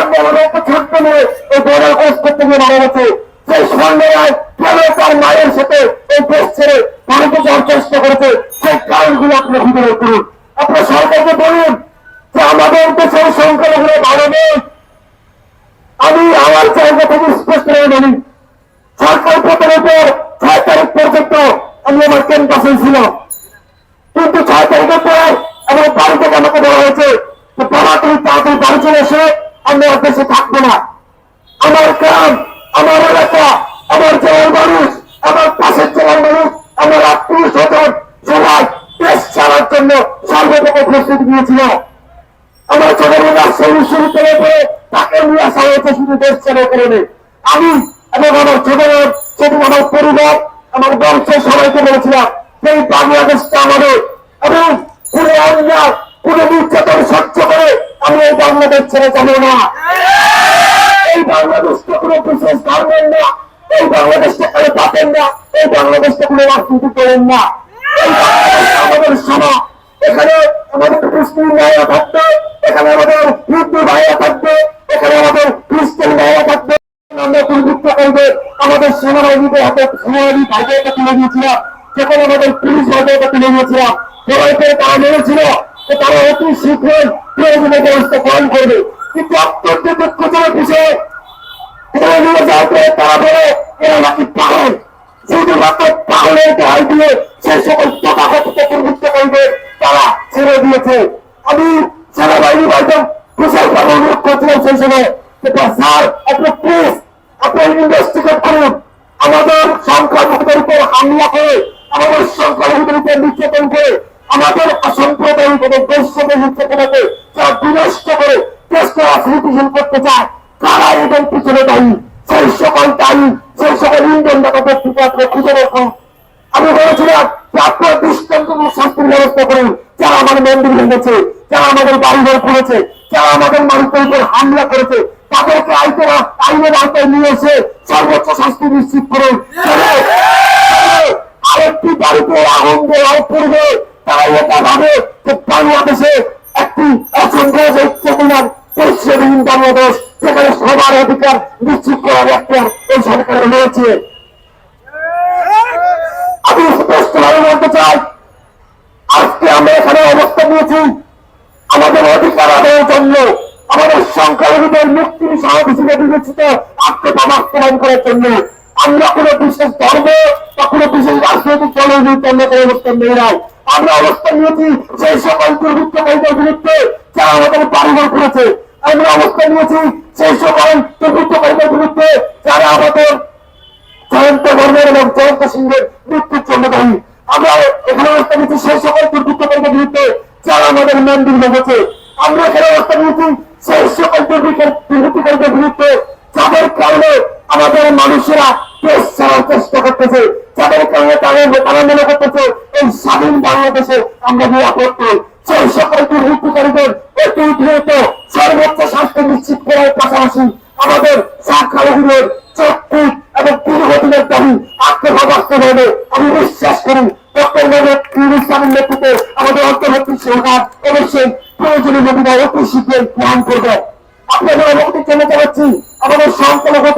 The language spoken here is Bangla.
সামনে আমাদের একটা ছোট্ট মেয়ে এই বর্ডার ক্রস করতে গিয়ে মারা গেছে। সেই সন্ধ্যায় কেন তার মায়ের সাথে এই দেশ ছেড়ে ভারতে যাওয়ার চেষ্টা করেছে, সেই কারণগুলো আপনি খুঁজে বের করুন। আপনার সরকারকে বলুন যে আমাদের দেশের সংখ্যালঘুরা ভালো নেই। আমি আমার জায়গা থেকে স্পষ্ট করে বলি, সরকার পতনের পর 6 তারিখ পর্যন্ত আমি আমার ক্যাম্পাসে ছিলাম, কিন্তু 6 তারিখের পর আমার বাড়ি থেকে আমাকে বলা হয়েছে বাবা তুমি তাড়াতাড়ি বাড়ি চলে এসে আমি আর দেশে থাকবো না। আমার গ্রাম, আমার এলাকা, আমার জেলার মানুষ, আমার পাশের জেলার মানুষ, আমার আত্মীয় স্বজন সবাই দেশ ছাড়ার জন্য সর্বপ্রথম প্রস্তুতি নিয়েছিল। আমার ছোট রাজশাহী বিশ্ববিদ্যালয়ে পড়ে তাকে নিয়ে আসা হয়েছে শুধু দেশ ছাড়ার কারণে। আমি এবং আমার ছোট ছোট আমার পরিবার, আমার বংশের সবাইকে বলেছিলাম এই বাংলাদেশটা আমাদের, এবং কোনো অন্যায় কোনো নির্যাতন সহ্য করে আমি এই বাংলাদেশ ছেড়ে যাবো না। এই বাংলাদেশটা কোনো বিশেষ ধর্মের না, এই বাংলাদেশটা কোনো পাতেন না, এই বাংলাদেশটা কোনো রাজনীতি করেন না। এই বাংলাদেশ আমাদের সভা, এখানে আমাদের মুসলিম ভাইয়া থাকবে, এখানে আমাদের হিন্দু ভাইয়া থাকবে, এখানে আমাদের খ্রিস্টান ভাইয়া থাকবে। আমরা দুর্বৃত্ত করবে আমাদের সেনাবাহিনীদের হাতে সেনাবাহিনী ভাইদেরকে তুলে দিয়েছিলাম, সেখানে আমাদের পুলিশ ভাইদেরকে তুলে দিয়েছিলাম। সবাইকে তারা মেরেছিল যে তারা অতি শীঘ্রই প্রয়োজনীয় ব্যবস্থা গ্রহণ করবে, কিন্তু অত্যন্ত দুঃখজনক বিষয়ে নিয়ে যাওয়ার পরে তারা বলে এরা নাকি পাগল। শুধুমাত্র পাগলের দোহাই দিয়ে সে সকল তথাকথিত দুর্বৃত্ত করবে তারা ছেড়ে দিয়েছে। আমি সেনাবাহিনী ভাইদের বিশাল ভাবে অনুরোধ করছিলাম সেই সময়, স্যার আপনি প্লিজ আপনি ইনভেস্টিগেট করুন, আমাদের সংখ্যালঘুদের উপর হামলা করে, আমাদের সংখ্যালঘুদের উপর নির্যাতন করে, আমাদের অসাম্প্রদায়িক এবং বৈশ্যদের চেতনাকে যারা বিনষ্ট করে দেশকে অস্থিতিশীল করতে চায়, কারা এদের পিছনে দায়ী, সেই সকল দায়ী, সেই সকল ইন্ধন তাদের থেকে আপনি খুঁজে রাখুন। আমি বলেছিলাম যে আপনার দৃষ্টান্তমূলক শাস্তির ব্যবস্থা করুন, যারা আমাদের মন্দির ভেঙেছে, যারা আমাদের বাড়িঘর করেছে, যারা আমাদের মানুষের উপর হামলা করেছে, তাদেরকে আইনের আওতায় নিয়ে এসে সর্বোচ্চ শাস্তি নিশ্চিত করুন। আরেকটি বাড়িতে আগুন দেওয়ার পূর্বে তারা এটা ভাবে যে বাংলাদেশে একটি অসংখ্য পশ্চিমবঙ্গ বাংলাদেশ, সেখানে সবার অধিকার নিশ্চিত করার একটা এই সরকারের রয়েছে। আমি স্পষ্টভাবে বলতে চাই, আজকে আমরা এখানে অবস্থান নিয়েছি আমাদের অধিকার আদায়ের জন্য, আমাদের সংখ্যালঘুদের মুক্তির সহজ হিসেবে বিবেচিত আত্মবাস্তবায়ন করার জন্য। আমরা কোনো বিশেষ ধর্ম বা কোনো বিশেষ রাজনৈতিক দলের বিরুদ্ধে আমরা কোনো অবস্থান নেই নাই। আমরা অবস্থান নিয়েছি সেই সকল দুর্বৃত্তকারীদের বিরুদ্ধে যারা আমাদের বাড়িঘর করেছে। আমরা অবস্থান নিয়েছি সেই সকল দুর্বৃত্তকারীদের বিরুদ্ধে যারা আমাদের জয়ন্ত ধর্মের এবং জয়ন্ত সিংহের মৃত্যুর জন্য দায়ী। আমরা এখানে অবস্থান নিয়েছি সেই সকল দুর্বৃত্তকারীদের বিরুদ্ধে যারা আমাদের মন্দির ভেঙেছে। আমরা এখানে অবস্থান নিয়েছি সেই সকল দুর্বৃত্তকারীদের বিরুদ্ধে যাদের কারণে আমাদের মানুষেরা দেশ ছাড়ার চেষ্টা করতেছে, যাদের কারণে তারা মনে করতেছে এই স্বাধীন বাংলাদেশে আমরা নিরাপদ নই। সেই সকল দুর্বৃত্তকারীদের অতি দ্রুত সর্বোচ্চ শাস্তি নিশ্চিত করার পাশাপাশি আমাদের সংখ্যালঘুদের চক্ষু এবং পূর্বদিনের দাবি আত্মবাস্তবায়নে আমি বিশ্বাস করি ডক্টর মোহাম্মদ ইউনূসের নেতৃত্বে আমাদের অন্তর্বর্তী সরকার অবশ্যই প্রয়োজনীয় ভূমিকা অতি শীঘ্রই গ্রহণ করবে। আপনাদের অবগতির জন্য জানাচ্ছি আমাদের সংখ্যালঘু